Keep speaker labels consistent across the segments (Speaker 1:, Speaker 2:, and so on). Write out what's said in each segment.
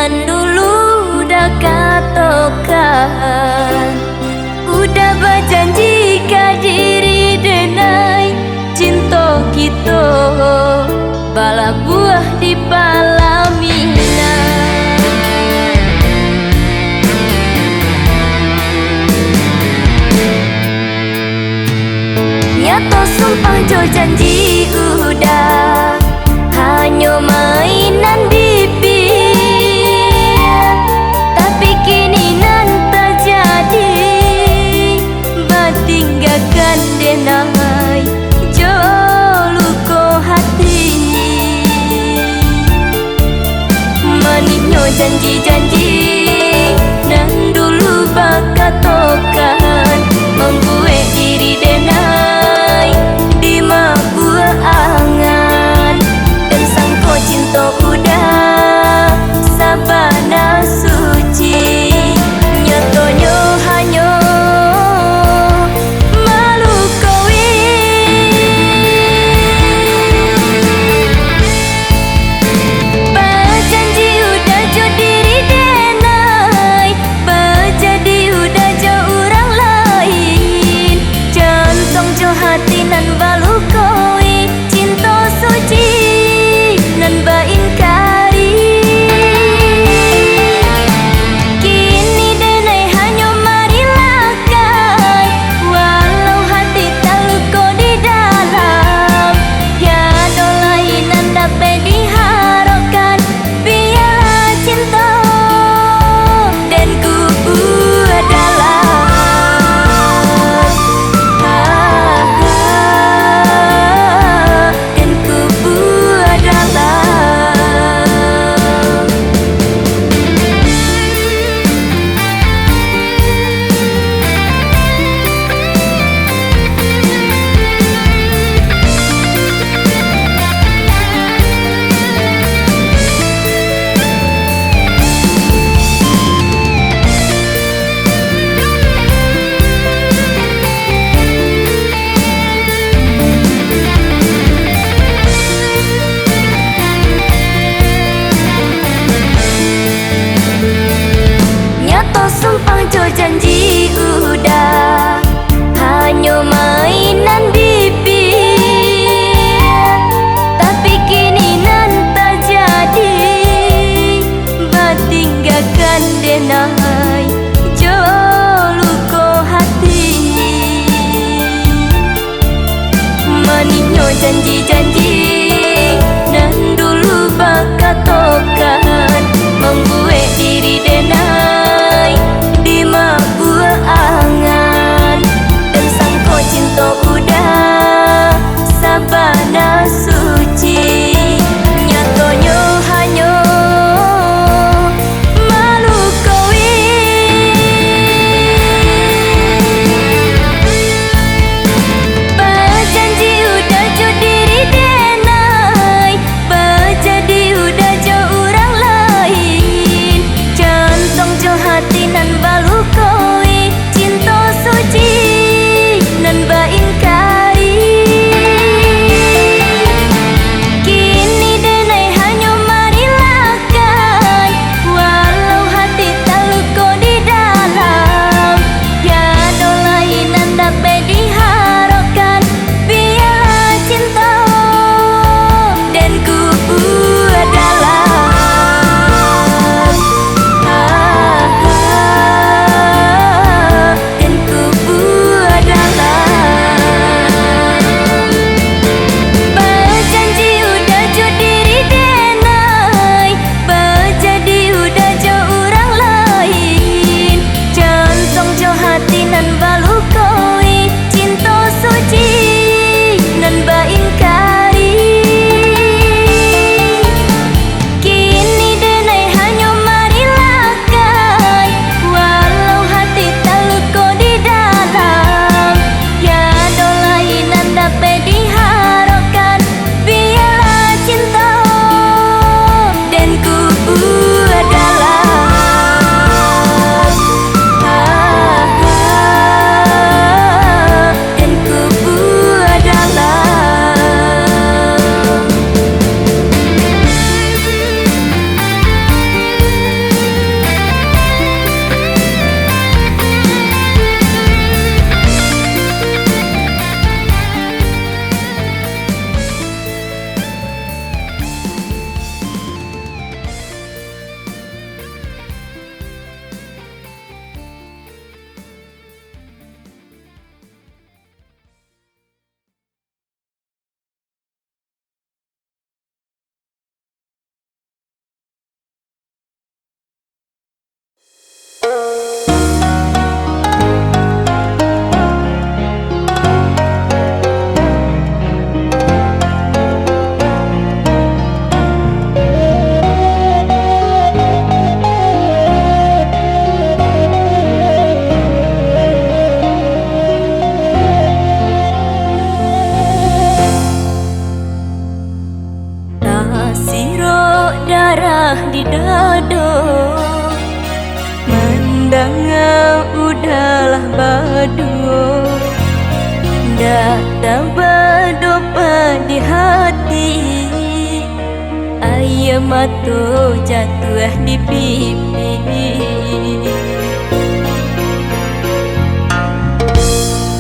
Speaker 1: nan dulu udah katokan, udah berjanji ka diri denai cinta kita bala buah di palamina. Nyato sumpah jo janji udah hanya mainan bibir, tapi kini nan terjadi batinggalkan denai jo luko hati. Manisnya janji-janji nan dulu bakatokan membuat diri denai di buah angan, dan sangko cinta udah sabana suci. Nyatanya hanya malu kawin. Berjanji udah jo diri denai, berjadi udah jo orang lain. Jantong jo hati nan balu koi, cinta suci nan baingkari. Kini denai hanya marilakan, walau hati terluka di dalam. Tiada lain nan dapat diharapkan, biarlah cinta dan ku dalam. Dan ku dalam. Nyato sumpah jo janji udah hanya mainan bibir, tapi kini nan terjadi batinggalkan denai jo luko hati. Manisnya janji-janji nan dulu bakatokan membuat diri denai di buah angan, dan sangko cinta udah sabana suci. Nyatanya hanya malu kawin. Berjanji udah jo diri denai, di dado. Mandangnya udahlah bado, datang bado di hati. Ayam matu jatuh di pipi.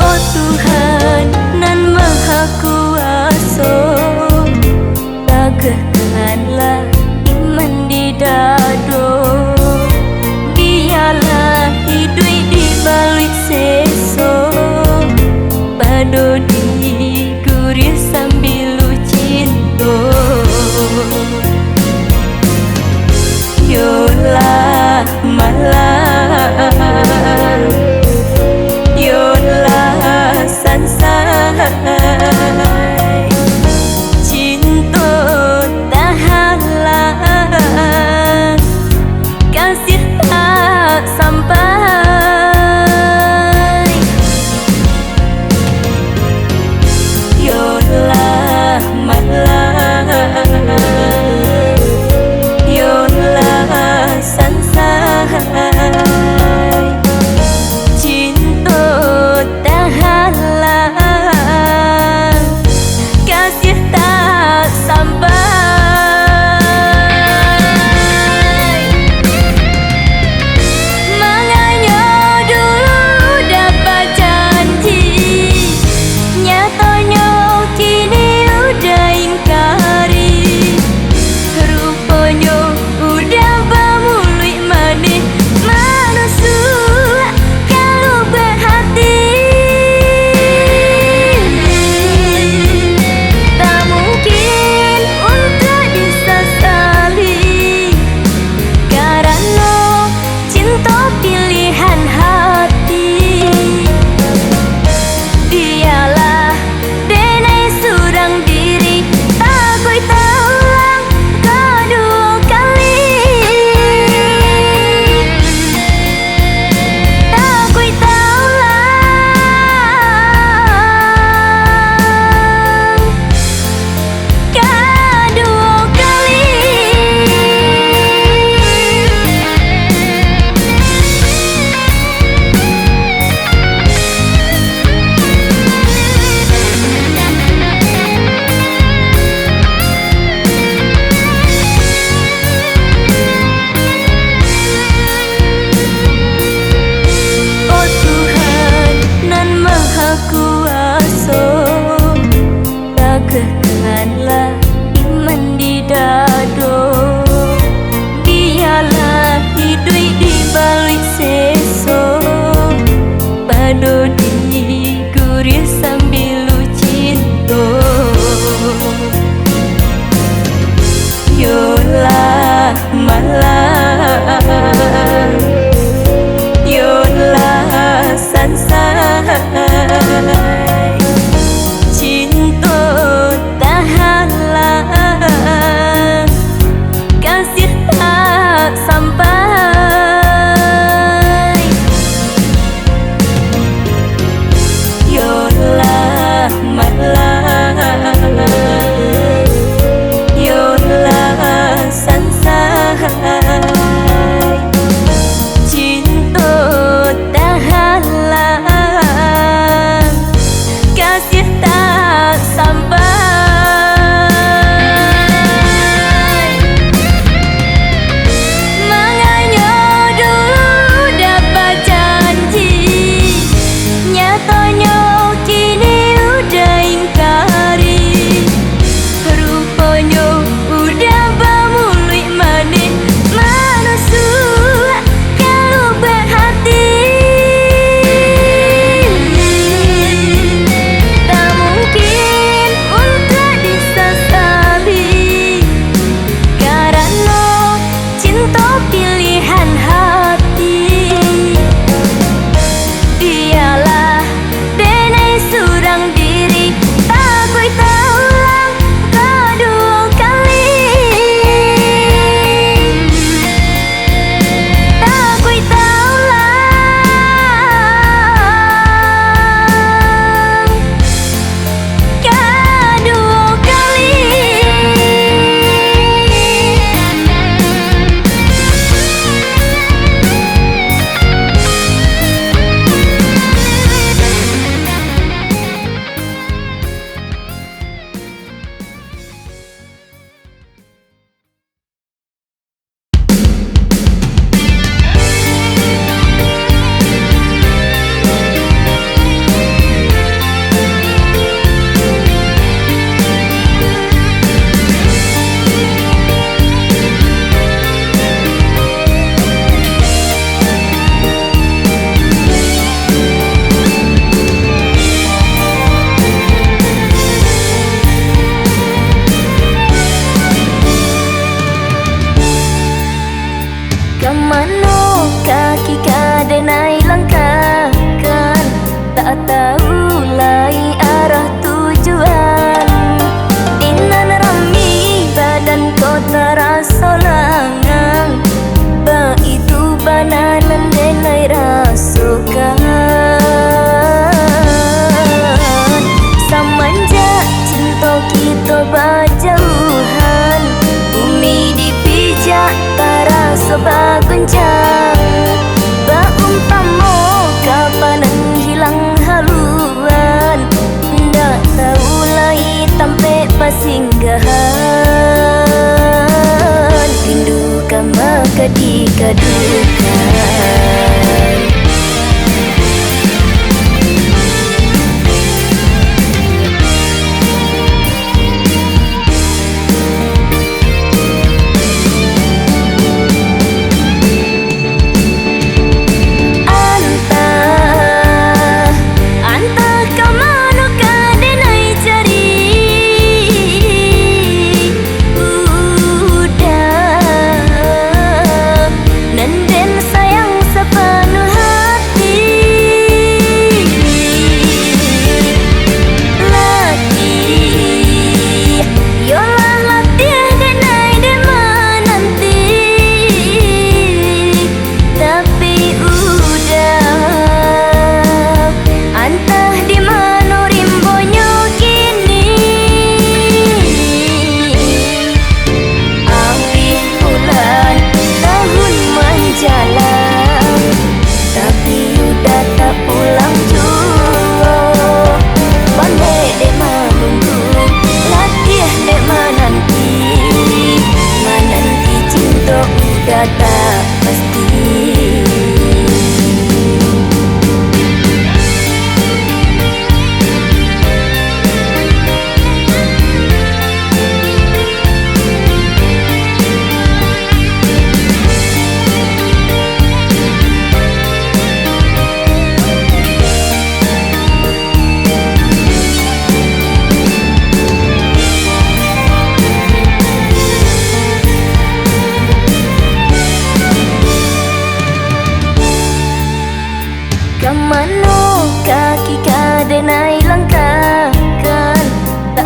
Speaker 1: Oh Tuhan nan maha kuasa, tegakkanlah iman di dado. Biarlah hidup di balik seso, bado di gurih sambil cinta. Yolah malam, yolah sansai, cinta tak halang, kasih tak sampai. Yolah malam, yolah sansai, cinta tak halang, kasih tak sampai. Makanya dulu dapat janji, nyatanya kini udah ingkari. Rupanya udah bamului manih manusia kalau berhati. Tak mungkin untuk disesali, karena cinta pilihan hati. Dialah denai surang diri, tak koi taulang kedua kali. Tak koi taulang kedua kali. Oh Tuhan nan maha kuasa, tegakkanlah iman di dado. Biarlah hidup di balik seso, bado di gurih sambil cinta. Yolah malam, yolah sansai, cinta tak halang, kasih tak sampai. Yolah malam, yolah sansai,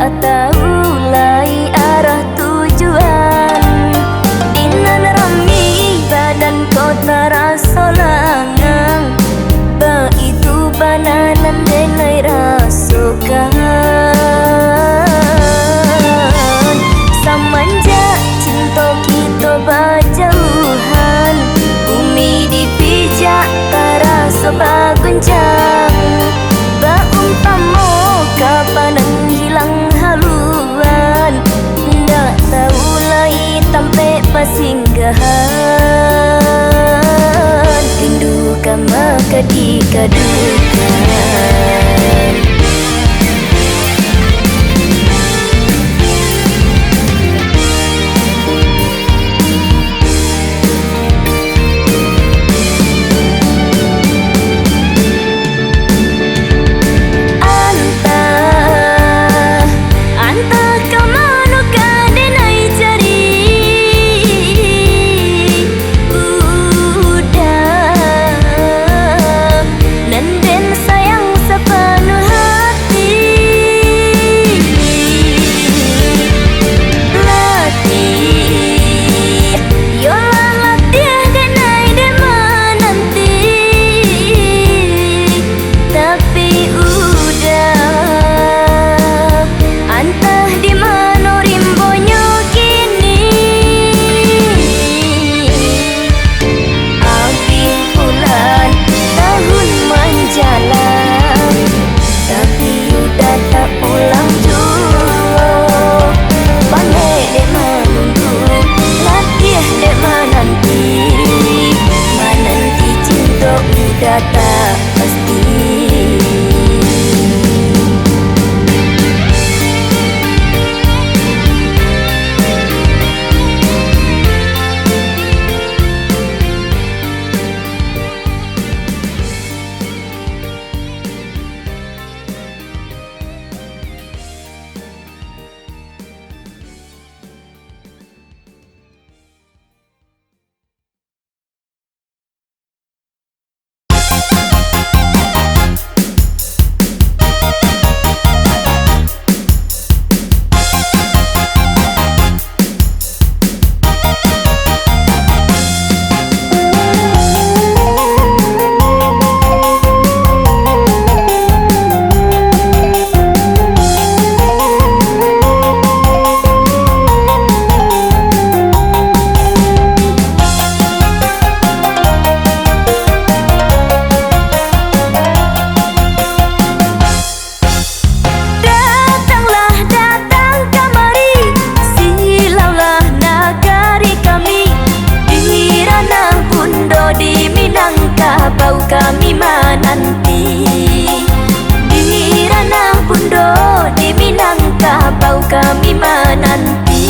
Speaker 1: tak tahu lai arah tujuan. Inan rami badan kau terasa langang, ba itu bananan denai rasakan. Semenjak cinta kita berjauhan, bumi dipijak terasa berguncang. Baumpama kapan hilang haluan, ndak tahu lai tampe pasinggahan. Rindu kama kadikadukan. Tak pasti. Kami menanti di ranah Bundo, di Minangkabau kami menanti.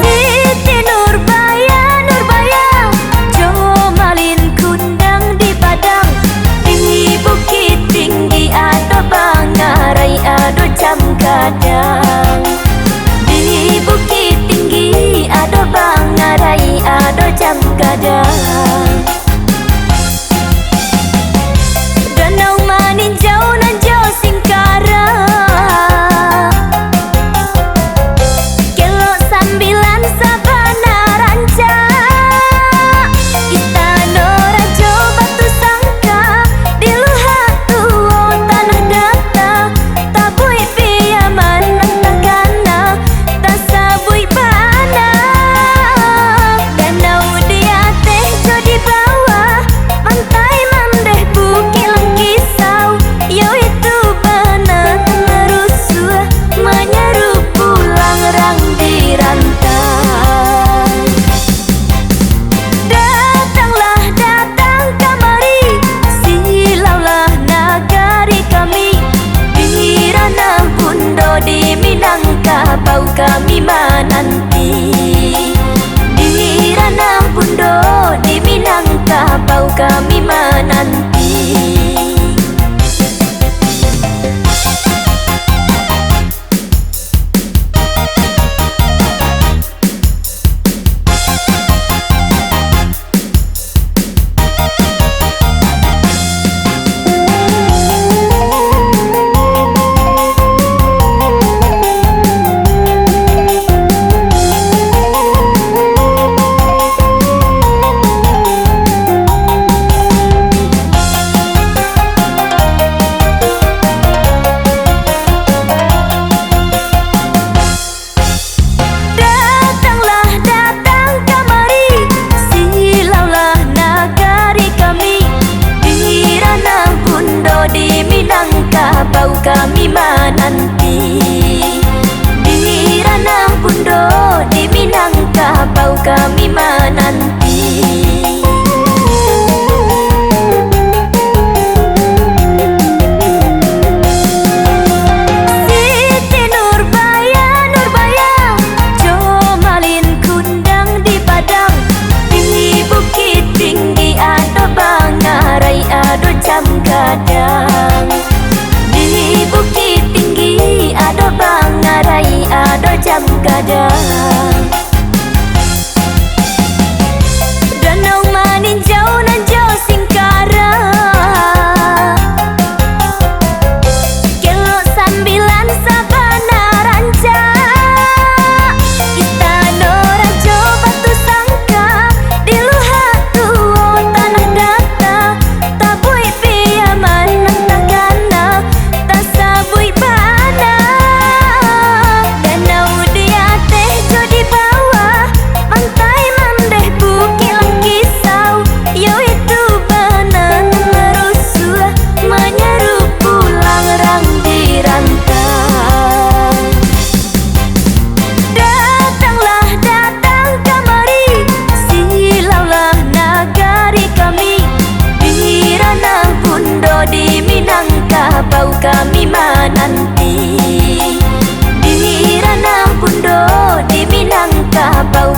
Speaker 1: Siti Nurbaya, Nurbaya, Jomalin kundang di Padang, di Bukit Tinggi ada Bangarai ada Jam Gadang. Di Bukit Tinggi ada Bangarai ada Jam Gadang. Danau Maninjau Nanjau Singkara, Kelok Sambilan Sabana Ranca, Istana Raja Batu Sangka, di Luhak Tuo Tanah Data, Tabui Piaman Nantakana, Tasabui Bana. Danau dia teh jo di bawah, pantai Mandeh Bukit Langkisau, yo itu Bana merusuh menyeru pulang rang di rantai. Datanglah datang kemari, silaulah nagari kami, di ranah Bundo di Minangkabau kami menanti. Di ranah Bundo di Minangkabau kami menanti.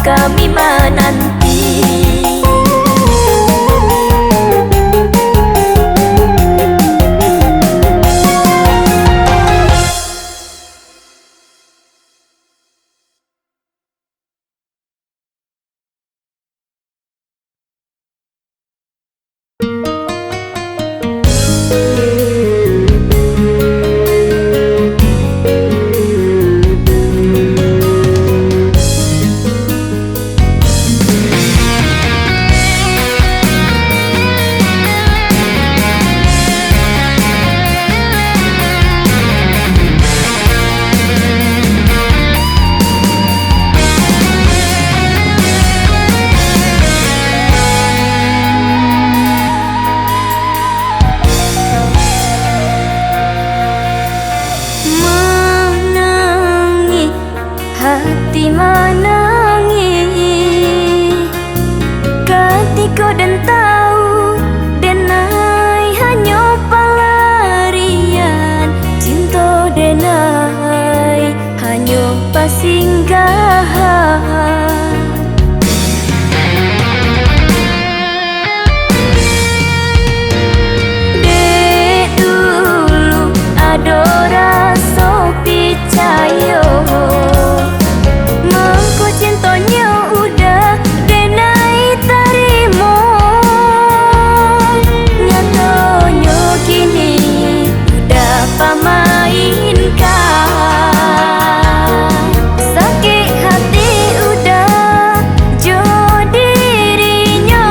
Speaker 1: kami menanti.
Speaker 2: Hati menangis ketika dan tahu denai hanya pelarian cinta, denai hanya pasinggahan. Dek dulu ada rasa percaya, mengko cintanya udah denai terima. Nyatanya kini udah pamainkan, sakit hati udah jo dirinya.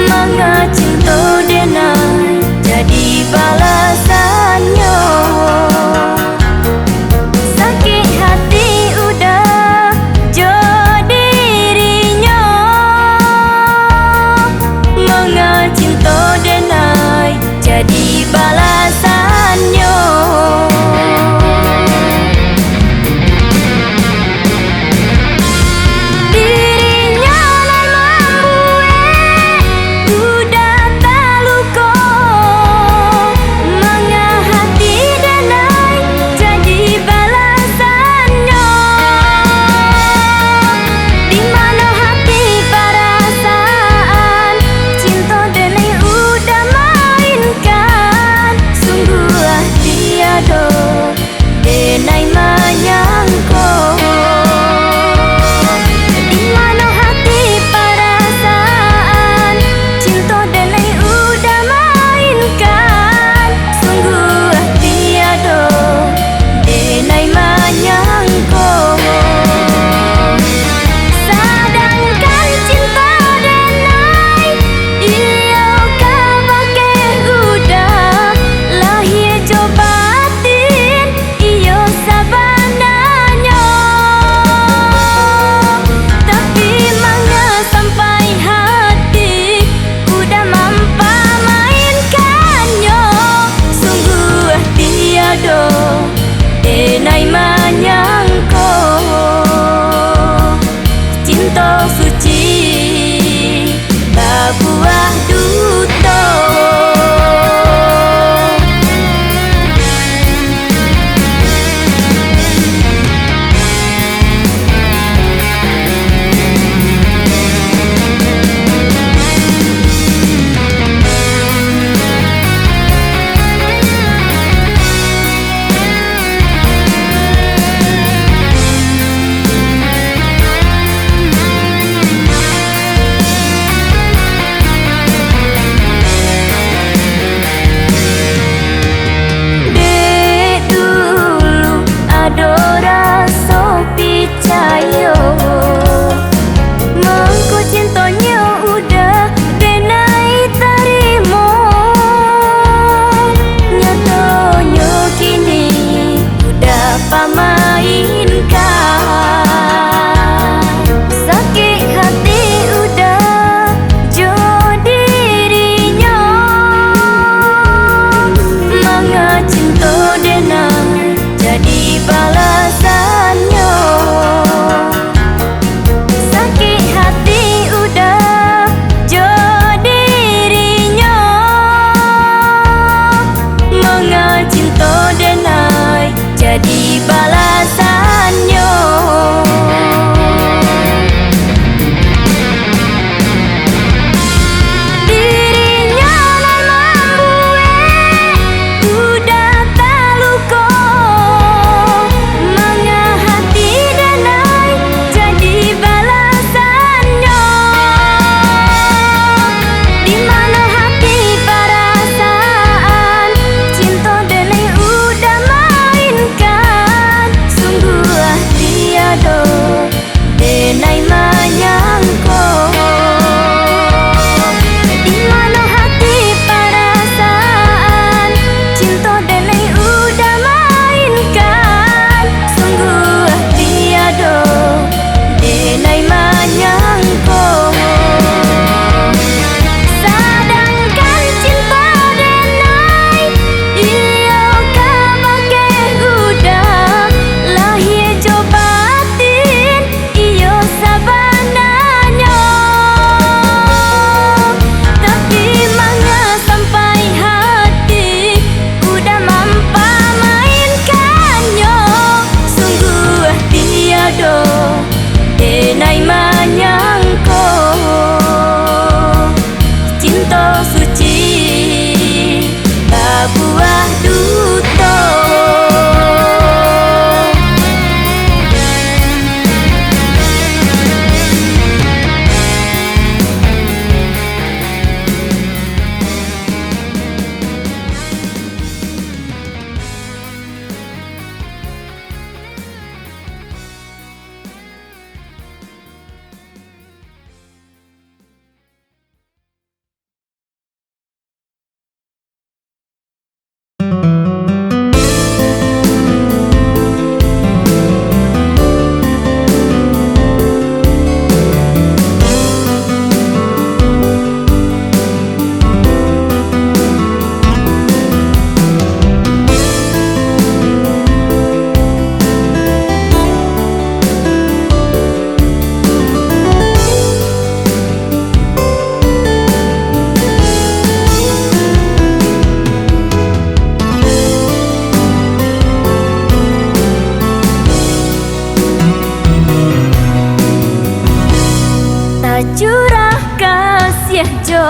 Speaker 2: Manga cinta denai jadi balasannya. Jadi balasannya. Dirinya membuat udah terluka, manga hati denai jadi balasannya. Di mana hati perasaan cinta denai udah mainkan, sungguh tiada denai menyangka. Di mana hati perasaan cinta denai udah mainkan, sungguh tiada denai menyangka. Sedangkan cinta denai iya kabake udah lahir cobatin iyo sabananya. Tapi manga sampai hati udah mampa mainkannya, sungguh tiada denai menyangka. Cinta suci berbuah duta.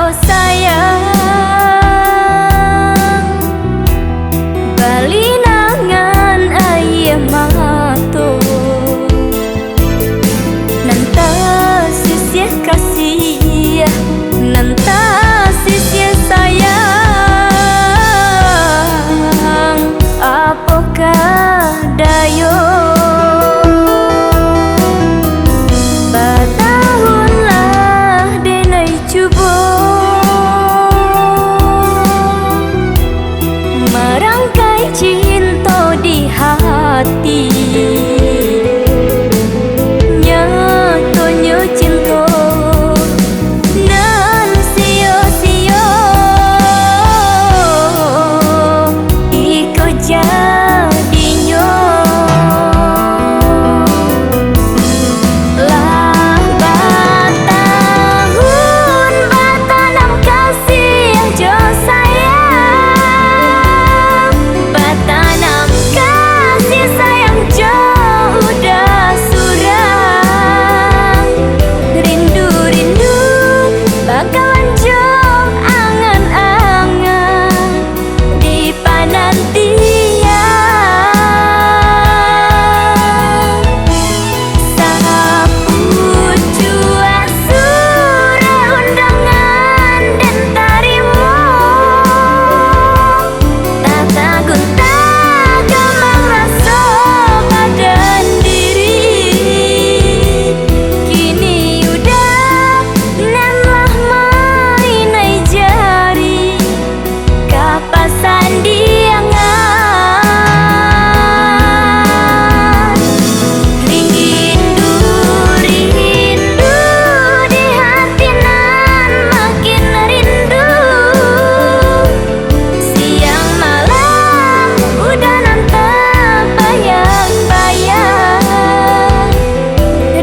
Speaker 2: sayang balinangan ayah mato nanta sisya kasih nanta sisya sayang apakah dayo batahunlah denai cubo merangkai cinta di hati nyatonya cinta nan sio-sio iko jadinya lah batahun batanam kasih yang jo sayang batanam kasih sayang jo udah surang rindu-rindu bakalan jo angan-angan di panantian sapuju surah undangan dan tarimo tata gunta gamang rasa badan diri kini udah nanlah mainai jari kapasan diangan rindu-rindu di hati nan makin rindu siang malam udah nanta bayang-bayang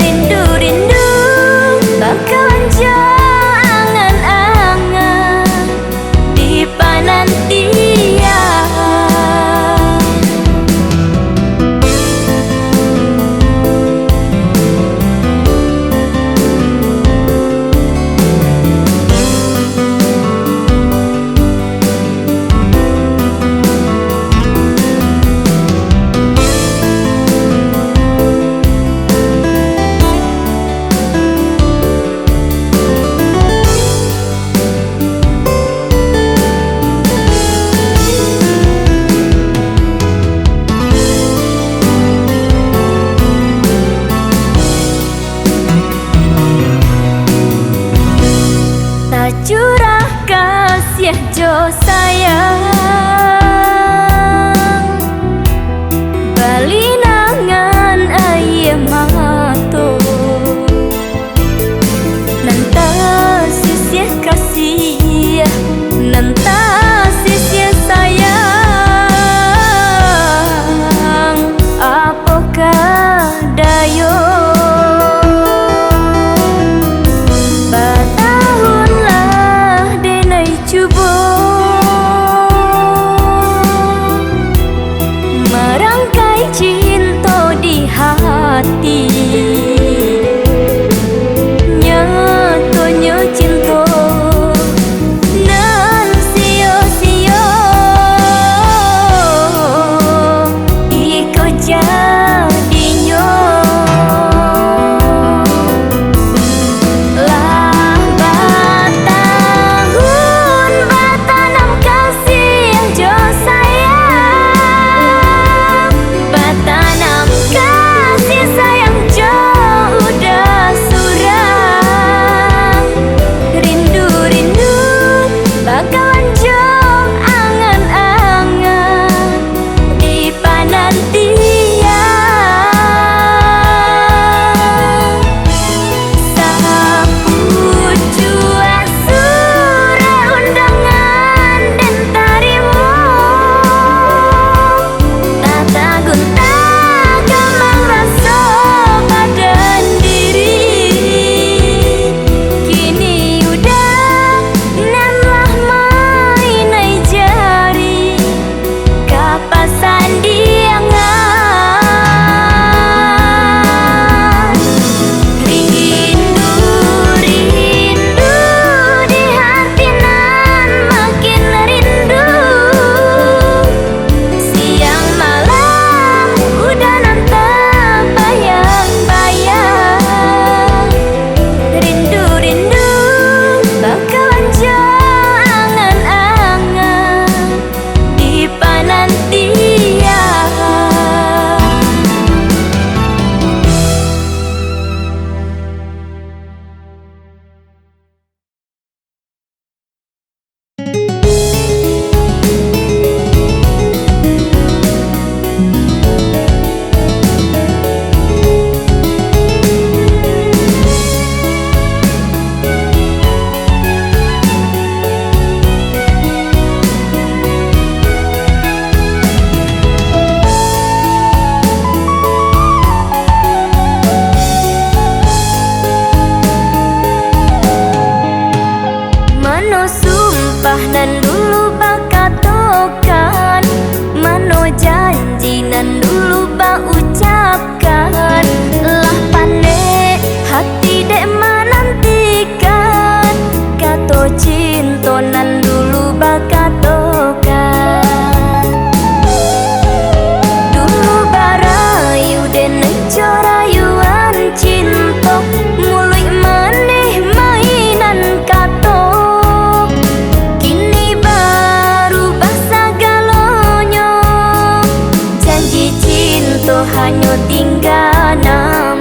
Speaker 2: rindu-rindu bakalan jo angan-angan di panantian tak curah kasih jo sayang balinangan ayah mato nanta sisya kasih nanta sisya sayang apakah dayo batahunlah denai cubo Sumpah nan dulu bakatokan, mano janji nan dulu ba ucapkan. Lah pandai hati dek menantikan, kato cinta nan dulu bakatokan. Dulu barayu den corayuan cinta, mulai maneh mainan kato. Kini baru basa galonyo, janji cinta hanya tinggal nama.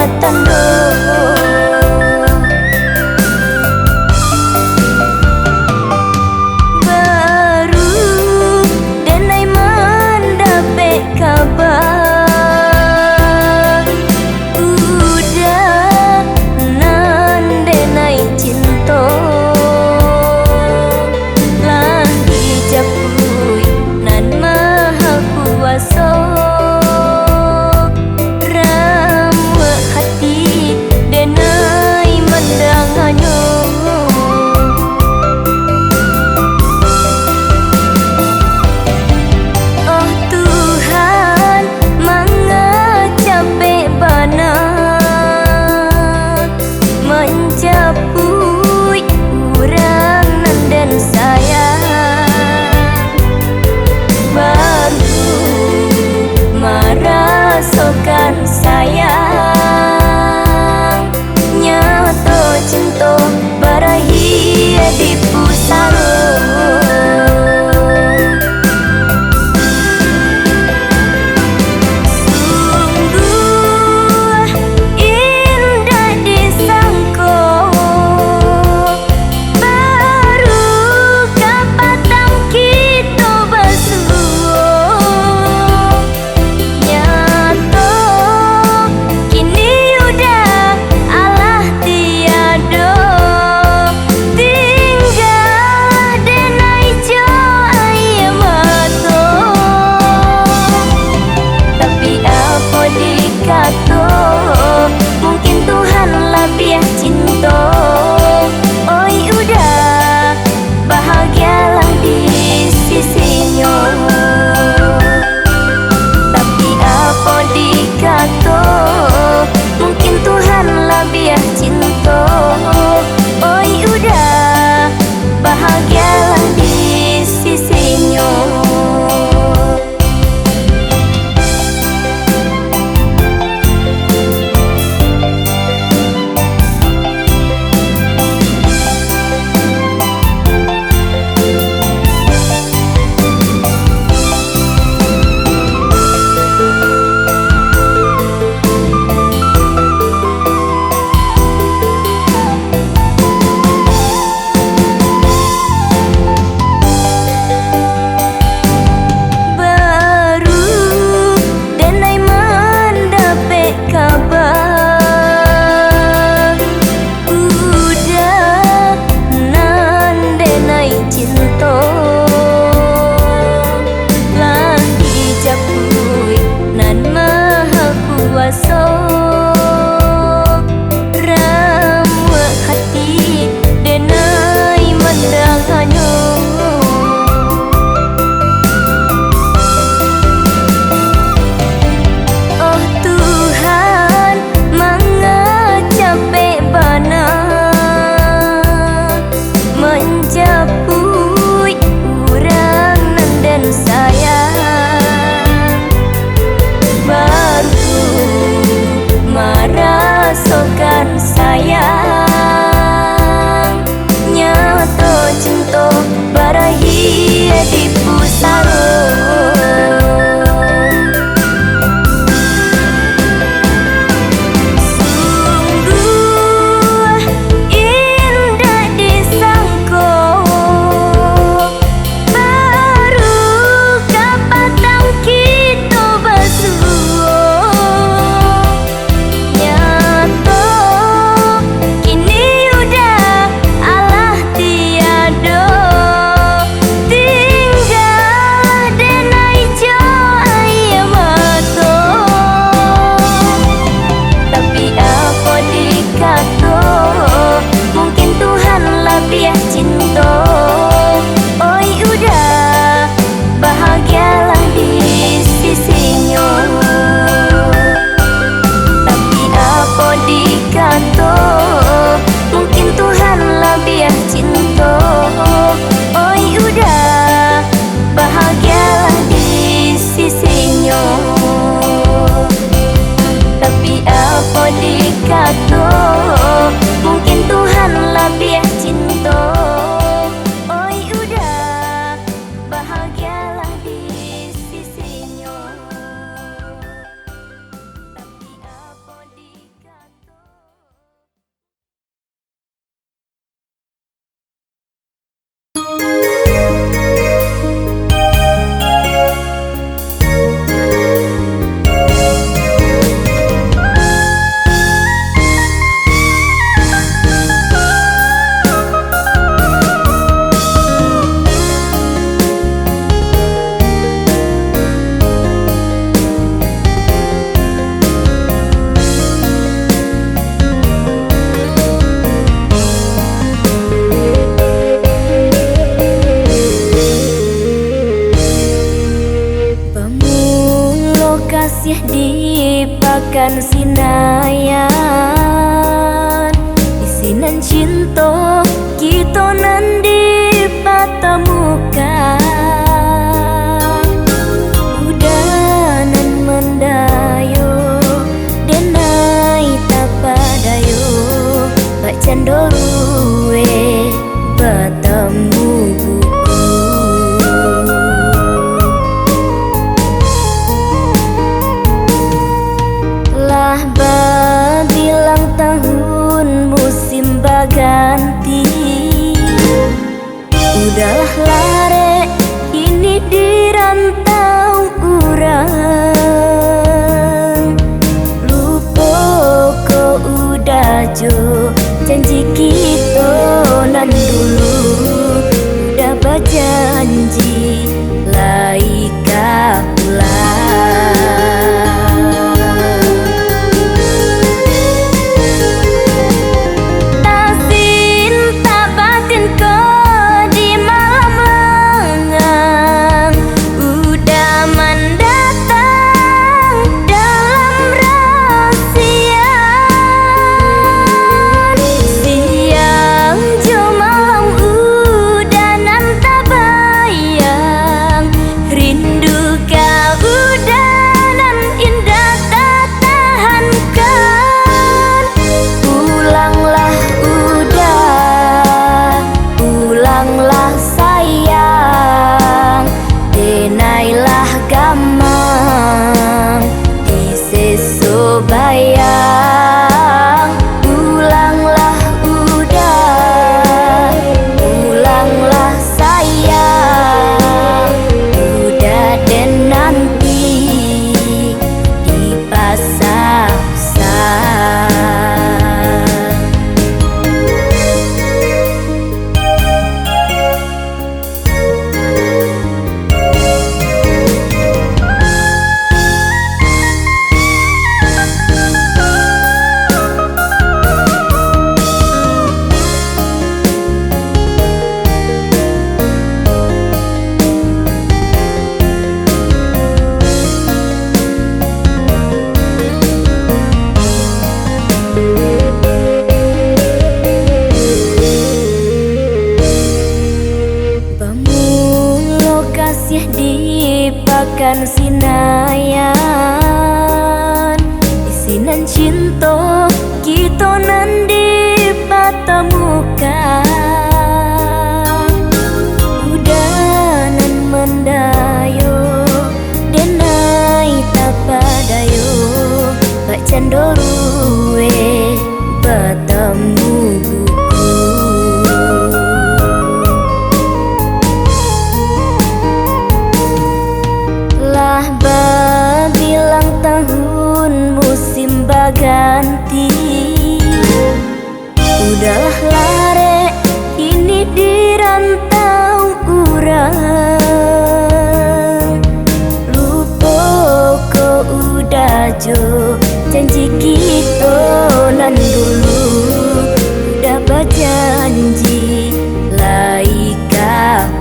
Speaker 2: tando.
Speaker 1: Rasakan sayang nyato cinta barahi di pusaro. Sungguh indah disangko baru kapatang kita basuh. Mungkin Tuhan lebih cinta. Oi udah bahagialah di sisinya. Tapi apa dikata mungkin Tuhan lebih cinta. Oi udah bahagialah di sisinya. kasih dipakan sinayan isinan cinta kita nandi patamuka udanan mendayo denai tapadayo bak candoruwe bertemu bilang tahun musim baganti udahlah lare ini dirantau urang lupa kau udah jo janji kita nan dulu udah berjanji laika bayang ulanglah udah ulanglah sayang udah dan nanti dipasang-pasang kasih dipakan sinayan isinan cinta kita nandi patamuka udanan mendayo denai tapadayo bak candoruwe bertemu bilang tahun musim baganti udahlah lare ini dirantau urang lupa kau udah jo janji kita nan dulu udah berjanji laika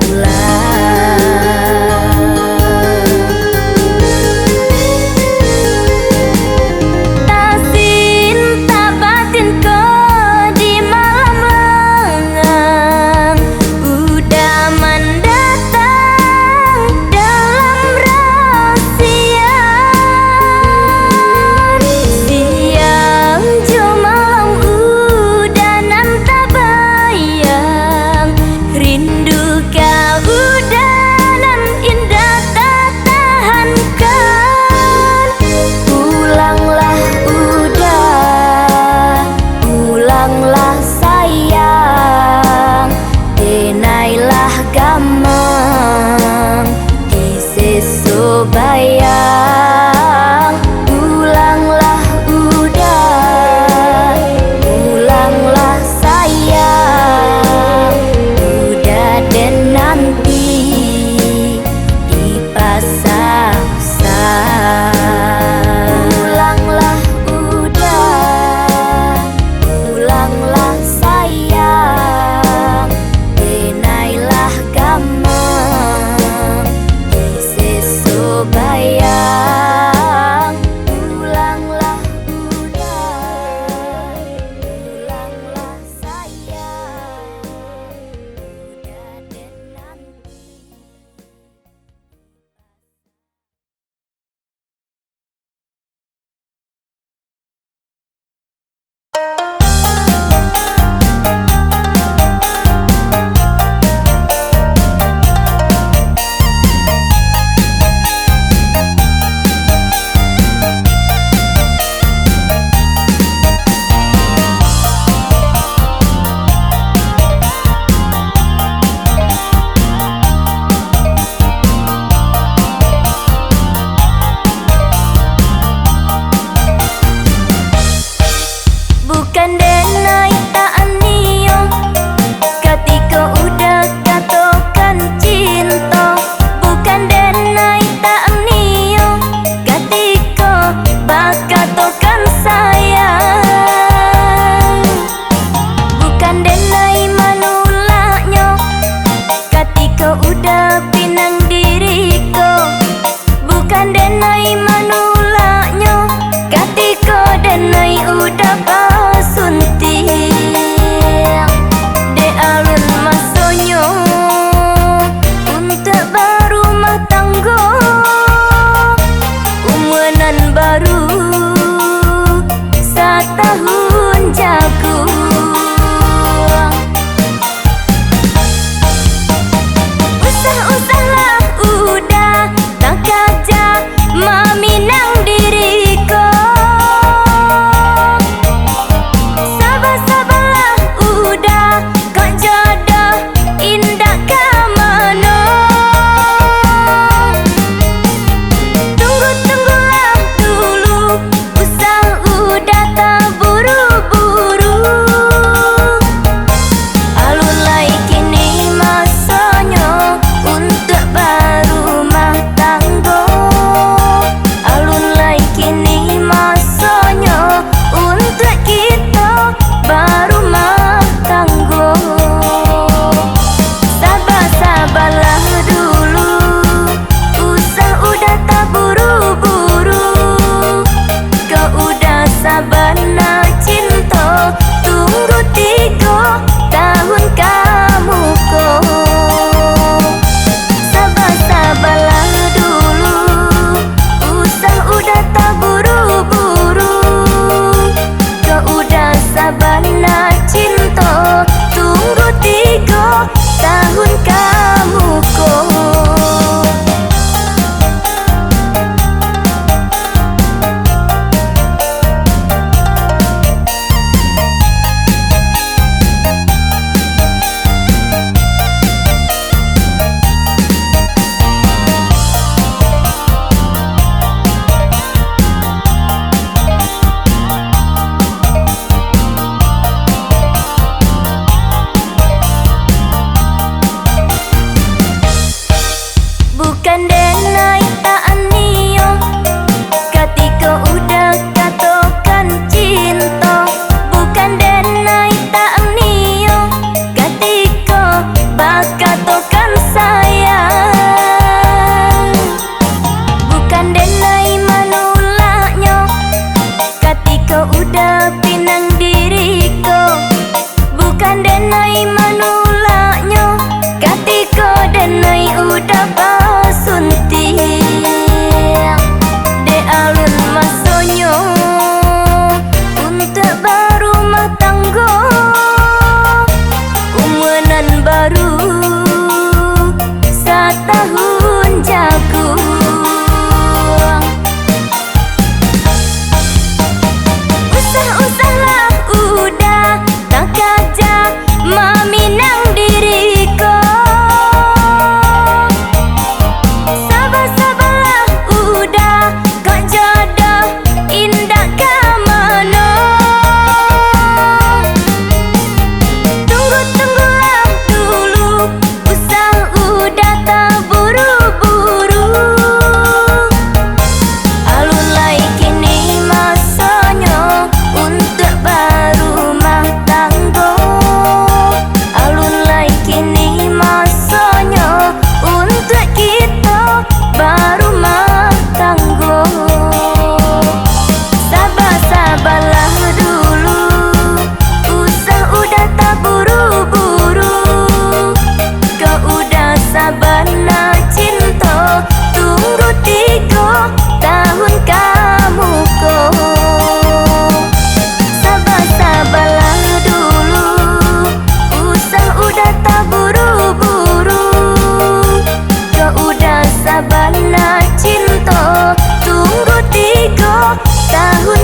Speaker 2: Tahun